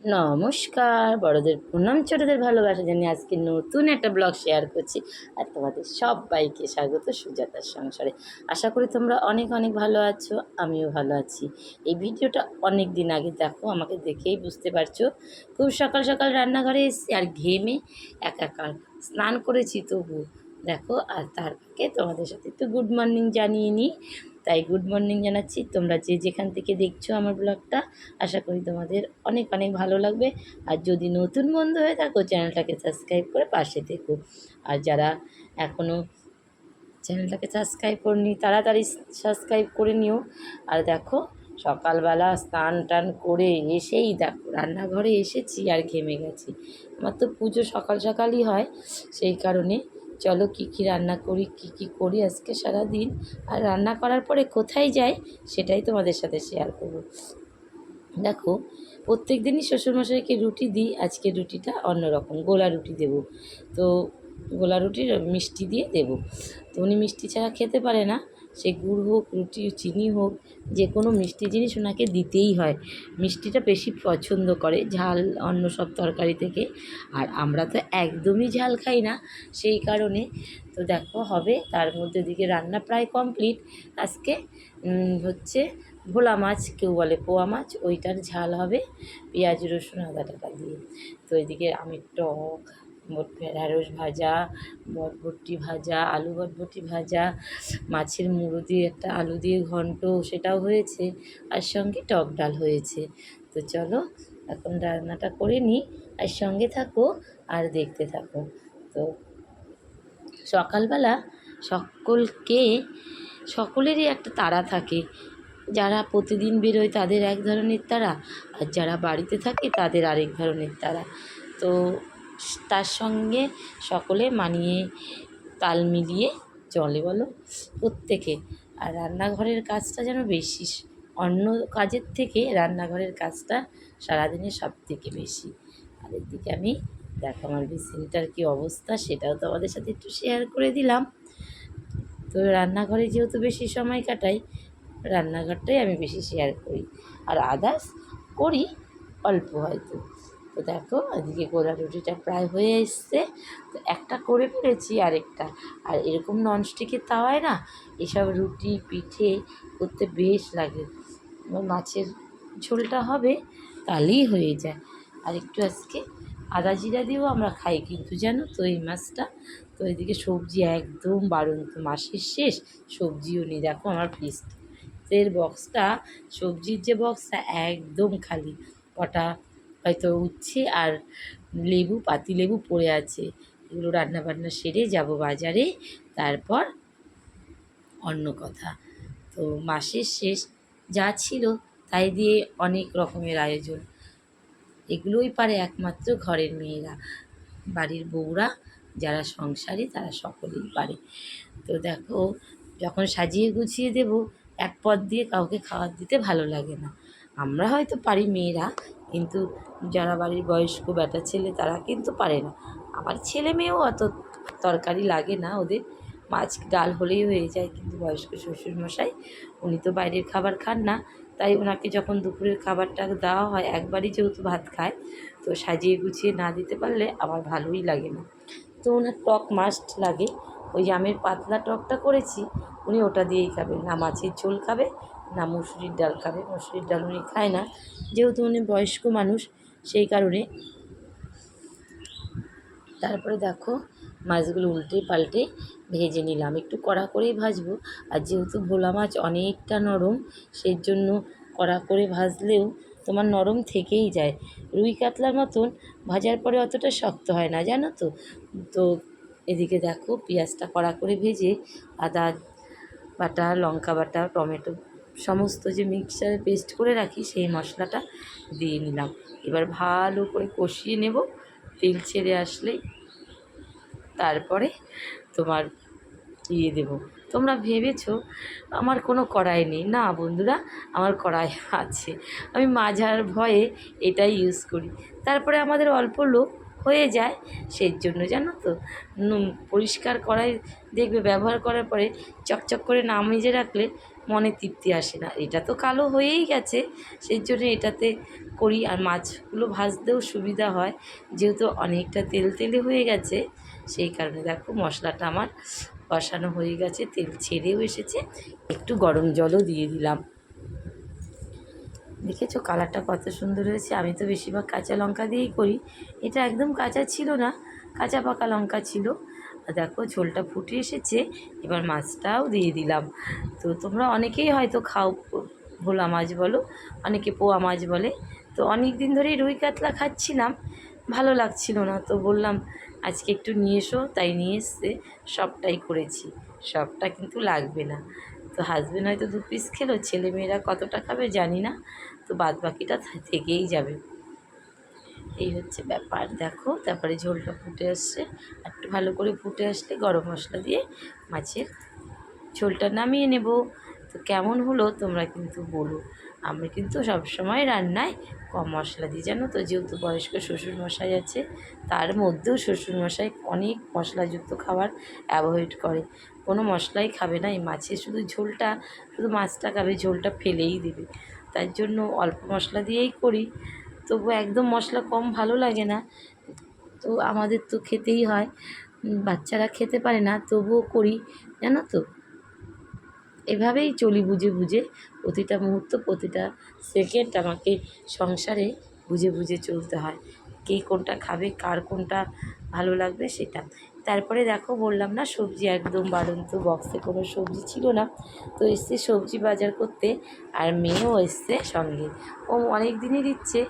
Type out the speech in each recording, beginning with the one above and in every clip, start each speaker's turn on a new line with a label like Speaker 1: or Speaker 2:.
Speaker 1: নমস্কার, বড়দের প্রণাম, ছোটদের ভালোবাসা জানিয়ে আজকে নতুন একটা ব্লগ শেয়ার করছি। আর তোমাদের সবাইকে স্বাগত সুজাতার সংসারে। আশা করি তোমরা অনেক অনেক ভালো আছো, আমিও ভালো আছি। এই ভিডিওটা অনেক দিন আগে দেখো, আমাকে দেখেই বুঝতে পারছো। খুব সকাল সকাল রান্নাঘরে এসেছি আর ঘেমে একাকার, স্নান করেছি তবু দেখো। আর তার ফাঁকে তোমাদের সাথে একটু গুড মর্নিং জানিয়ে নিই। তাই গুড মর্নিং জানাচ্ছি। তোমরা যে যেখান থেকে দেখছো আমার ব্লগটা, আশা করি তোমাদের অনেক অনেক ভালো লাগবে। আর যদি নতুন বন্ধু হয়ে থাকো, চ্যানেলটাকে সাবস্ক্রাইব করে পাশে থেকো। আর যারা এখনও চ্যানেলটাকে সাবস্ক্রাইব করনি, তাড়াতাড়ি সাবস্ক্রাইব করে নিও। আর দেখো, সকালবেলা স্নান টান করে এসেই দেখো রান্নাঘরে এসেছি আর ঘেমে গেছি। আমার তো পুজো সকাল সকালই হয়, সেই কারণে চলো কী কী রান্না করি, কী করি আজকে সারাদিন, আর রান্না করার পরে কোথায় যাই সেটাই তোমাদের সাথে শেয়ার করব। দেখো, প্রত্যেক দিনই শ্বশুরমশাইকে রুটি দিই, আজকে রুটিটা অন্যরকম, গোলা রুটি দেবো। তো গোলা রুটির মিষ্টি দিয়ে দেবো। তো উনি মিষ্টি ছাড়া খেতে পারে না, সে গুড় হোক, রুটি চিনি হোক, যে কোনো মিষ্টি জিনিস ওনাকে দিতেই হয়। মিষ্টিটা বেশি পছন্দ করে ঝাল অন্য সব তরকারি থেকে। আর আমরা তো একদমই ঝাল খাই না, সেই কারণে। তো দেখো হবে, তার মধ্যে দিকে রান্না প্রায় কমপ্লিট। আজকে হচ্ছে ভোলা মাছ, কেউ বলে পোয়া মাছ, ওইটার ঝাল হবে পেঁয়াজ রসুন আদা টাটা দিয়ে। তো এদিকে আমের টক, ঢ্যাঁড়স ভাজা, বটবটি ভাজা, আলু বটবটি ভাজা, মাছের মুড়ো দিয়ে একটা আলু দিয়ে ঘন্ট, সেটাও হয়েছে। আর সঙ্গে টক ডাল হয়েছে। তো চলো এখন রান্নাটা করে নিই, আর সঙ্গে থাকো আর দেখতে থাকো। তো সকালবেলা সকলেরই একটা তাড়া থাকে। যারা প্রতিদিন বেরোয় তাদের এক ধরনের তাড়া, আর যারা বাড়িতে থাকে তাদের আরেক ধরনের তাড়া। তো তার সঙ্গে সকলে মানিয়ে তাল মিলিয়ে চলে বলো প্রত্যেকে। আর রান্নাঘরের কাজটা যেন বেশি, অন্য কাজের থেকে রান্নাঘরের কাজটা সারাদিনের সবথেকে বেশি। আর এদিকে আমি দেখো আমার বেসিনটার কী অবস্থা, সেটাও তোমাদের সাথে একটু শেয়ার করে দিলাম। তো রান্নাঘরে যেহেতু বেশি সময় কাটাই, রান্নাঘরটাই আমি বেশি শেয়ার করি, আর আদার্স করি অল্প হয়তো। তো দেখো এদিকে গোলা রুটিটা প্রায় হয়ে এসছে। তো একটা করে ফেলেছি আরেকটা। আর এরকম ননস্টিকের তাওয়ায় না এসব রুটি পিঠে করতে বেশ লাগে। মাছের ঝোলটা হবে তাহলেই হয়ে যায়। আর একটু আজকে আদা জিরা দিয়েও আমরা খাই কিন্তু, জানো তো এই মাছটা। তো এদিকে সবজি একদম বাড়ন্ত, মাসের শেষ, সবজিও নেই। দেখো আমার ফ্রিজের বক্সটা, সবজির যে বক্সটা একদম খালি, কটা হয়তো উচ্ছে আর লেবু, পাতিলেবু পড়ে আছে। এগুলো রান্নাবান্না সেরে যাব বাজারে, তারপর অন্য কথা। তো মাসের শেষ, যা ছিল তাই দিয়ে অনেক রকমের আয়োজন। এগুলোই পারে একমাত্র ঘরের মেয়েরা, বাড়ির বউরা যারা সংসারী তারা সকলেই পারে। তো দেখো, যখন সাজিয়ে গুছিয়ে দেব, এক পদ দিয়ে কাউকে খাবার দিতে ভালো লাগে না। আমরা হয়তো পারি মেয়েরা, কিন্তু যারা বাড়ির বয়স্ক বেটা ছেলে তারা কিন্তু পারে না। আমার ছেলে মেয়েও অত তরকারি লাগে না ওদের, মাছ ডাল হলেই হয়ে যায়। কিন্তু বয়স্ক শ্বশুরমশাই, উনি তো বাইরের খাবার খান না, তাই ওনাকে যখন দুপুরের খাবারটা দেওয়া হয়, একবারই যেহেতু ভাত খায়, তো সাজিয়ে গুছিয়ে না দিতে পারলে আমার ভালোই লাগে না। তো ওনার টক মাস্ট লাগে, ওই যে আমের পাতলা টকটা করেছি, উনি ওটা দিয়েই খাবেন, না মাছের ঝোল খাবে, না মুসুরির ডাল খাবে। মুসুরির ডাল উনি খায় না, যেহেতু উনি বয়স্ক মানুষ, সেই কারণে। তারপরে দেখো মাছগুলো উল্টে পাল্টে ভেজে নিলাম, একটু কড়া করেই ভাজবো। আর যেহেতু ভোলা মাছ অনেকটা নরম, সেই জন্য কড়া করে ভাজলেও তোমার নরম থেকেই যায়। রুই কাতলার মতন ভাজার পরে অতটা শক্ত হয় না, জানো তো। তো এদিকে দেখো পেঁয়াজটা কড়া করে ভেজে আদা বাটা, লঙ্কা বাটা, টমেটো সমস্ত যে মিক্সচারে পেস্ট করে রাখি, সেই মশলাটা দিয়ে নিলাম। এবার ভালো করে কষিয়ে নেব, তেল ছেড়ে আসলেই তারপরে তোমার দেবো। তোমরা ভেবেছো আমার কোনো কড়াই নেই, না বন্ধুরা, আমার কড়াই আছে। আমি মাঝার ভয়ে এটাই ইউজ করি। তারপরে আমাদের অল্প লোক, হয়ে যায়। সেই জন্য জানো তো পরিষ্কার কড়াই দেখবে ব্যবহার করার পরে চকচক করে না মেজে রাখলে মনে তৃপ্তি আসে না। এটা তো কালো হয়েই গেছে, সেই জন্য এটাতে করি। আর মাছগুলো ভাজতেও সুবিধা হয়, যেহেতু অনেকটা তেল তেলে হয়ে গেছে, সেই কারণে দেখো মশলাটা আমার কষানো হয়ে গেছে, তেল ছেড়েও এসেছে। একটু গরম জলও দিয়ে দিলাম। দেখেছো কালারটা কত সুন্দর হয়েছে। আমি তো বেশিরভাগ কাঁচা লঙ্কা দিয়েই করি, এটা একদম কাঁচা ছিল না, কাঁচা পাকা লঙ্কা ছিল। আর দেখো ঝোলটা ফুটে এসেছে, এবার মাছটাও দিয়ে দিলাম। তো তোমরা অনেকেই হয়তো খাও ভোলা মাছ বলো, অনেকে পোয়া মাছ বলে। তো অনেক দিন ধরেই রুই কাতলা খাচ্ছিলাম, ভালো লাগছিল না, তো বললাম আজকে একটু নিয়ে এসো, তাই নিয়ে এসছে। সবটাই করেছি, সবটা কিন্তু লাগবে না। তো হাজবেন্ড হয়তো 2 পিস খেলো, ছেলেমেয়েরা কতটা খাবে জানি না, তো বাদ বাকিটা থেকেই যাবে। এই হচ্ছে ব্যাপার। দেখো তারপরে ঝোলটা ফুটে আসছে, একটু ভালো করে ফুটে আসলে গরম মশলা দিয়ে মাছের ঝোলটা নামিয়ে নেব। তো কেমন হলো তোমরা কিন্তু বলো। আমি কিন্তু সবসময় রান্নায় কম মশলা দিই, জানো তো, যেহেতু বয়স্ক শ্বশুরমশাই আছে, তার মধ্যেও শ্বশুরমশাই অনেক মশলাযুক্ত খাবার অ্যাভয়েড করে, কোনো মশলাই খাবে না। এই মাছের শুধু ঝোলটা, শুধু মাছটা খাবে, ঝোলটা ফেলেই দেবে। তার জন্য অল্প মশলা দিয়েই করি। তবু একদম মশলা কম ভালো লাগে না, তো আমাদের তো খেতেই হয়। বাচ্চারা খেতে পারে না, তবুও করি, জানো তো। এভাবেই চলি বুঝে বুঝে, প্রতিটা মুহূর্ত প্রতিটা সেকেন্ড আমাকে সংসারে বুঝে বুঝে চলতে হয়। কে কোনটা খাবে, কার কোনটা ভালো লাগবে সেটা। তারপরে দেখো বললাম না সবজি একদম বাড়ন্ত, বক্সে কোনো সবজি ছিল না, তো এসছে সবজি বাজার করতে। আর মেয়েও এসছে সঙ্গে, ও অনেক দিনের ইচ্ছে,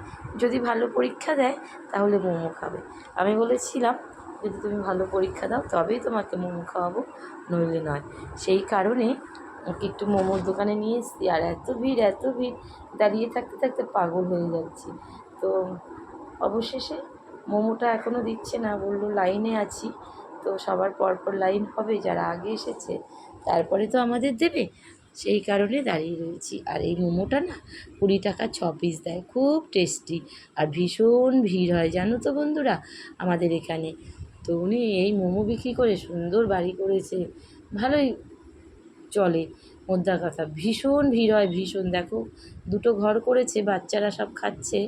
Speaker 1: যদি ভালো পরীক্ষা দেয় তাহলে মোমো খাবে। আমি বলেছিলাম যদি তুমি ভালো পরীক্ষা দাও তবেই তোমাকে মোমো খাওয়াবো, নইলে নয়। সেই কারণে ওকে একটু মোমোর দোকানে নিয়ে এসেছি। আর এত ভিড়, এত ভিড়, দাঁড়িয়ে থাকতে থাকতে পাগল হয়ে যাচ্ছি। তো অবশেষে মোমোটা এখনও দিচ্ছে না, বললো লাইনে আছি। তো সবার পরপর লাইন হবে, যারা আগে এসেছে তারপরে তো আমাদের দেবে, সেই কারণে দাঁড়িয়ে রয়েছি। আর এই মোমোটা না 20 টাকা 6 পিস দেয়, খুব টেস্টি। আর ভীষণ ভিড় হয় জানো তো বন্ধুরা আমাদের এখানে। তো উনি এই মোমো বিক্রি করে সুন্দর বাড়ি করেছে, ভালোই চলে। মোদ্দা কথা ভীষণ ভিড় হয়, ভীষণ। দেখো 2টো ঘর করেছে, বাচ্চারা সব খাচ্ছে,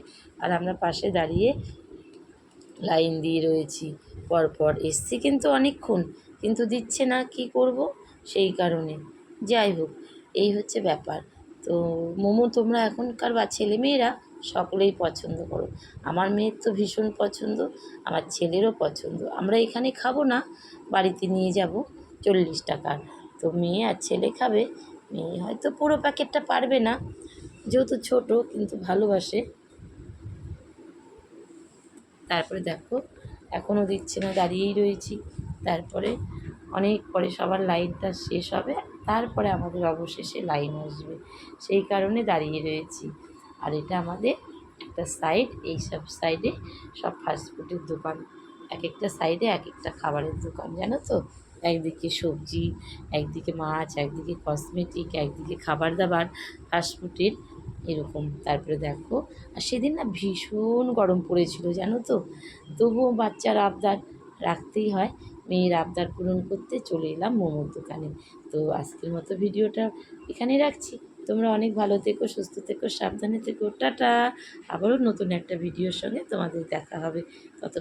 Speaker 1: আর আমরা পাশে দাঁড়িয়ে লাইন দিয়ে রয়েছি। পরপর এসছি কিন্তু অনেকক্ষণ, কিন্তু দিচ্ছে না, কি করব, সেই কারণে। যাই হোক, এই হচ্ছে ব্যাপার। তো মোমো তোমরা এখনকার ছেলেমেয়েরা সকলেই পছন্দ করো। আমার মেয়ের তো ভীষণ পছন্দ, আমার ছেলেরও পছন্দ। আমরা এখানে খাবো না, বাড়িতে নিয়ে যাব 40 টাকার। তো মেয়ে আর ছেলে খাবে। মেয়ে হয়তো পুরো প্যাকেটটা পারবে না, যেহেতু ছোট, কিন্তু ভালোবাসে। তারপরে দেখো এখনও দিচ্ছে না, দাঁড়িয়েই রয়েছি। তারপরে অনেক পরে সবার লাইনটা শেষ হবে, তারপরে আমাদের অবশেষে লাইন আসবে, সেই কারণে দাঁড়িয়ে রয়েছি। আর এটা আমাদের একটা সাইড, এই সব সাইডে সব ফাস্টফুডের দোকান, এক একটা সাইডে এক একটা খাবারের দোকান, জানো তো। একদিকে সবজি, একদিকে মাছ, একদিকে কসমেটিক, একদিকে খাবার দাবার ফাস্টফুডের, এরকম। তারপরে দেখো, আর সেদিন না ভীষণ গরম পড়েছিল জানো তো, তবুও বাচ্চার আবদার রাখতেই হয়, মেয়ের আবদার পূরণ করতে চলে এলাম মোমোর দোকানে। তো আজকের মতো ভিডিওটা এখানেই রাখছি। তোমরা অনেক ভালো থেকো, সুস্থ থেকো, সাবধানে থেকো, টাটা। আবারও নতুন একটা ভিডিওর সঙ্গে তোমাদের দেখা হবে। তত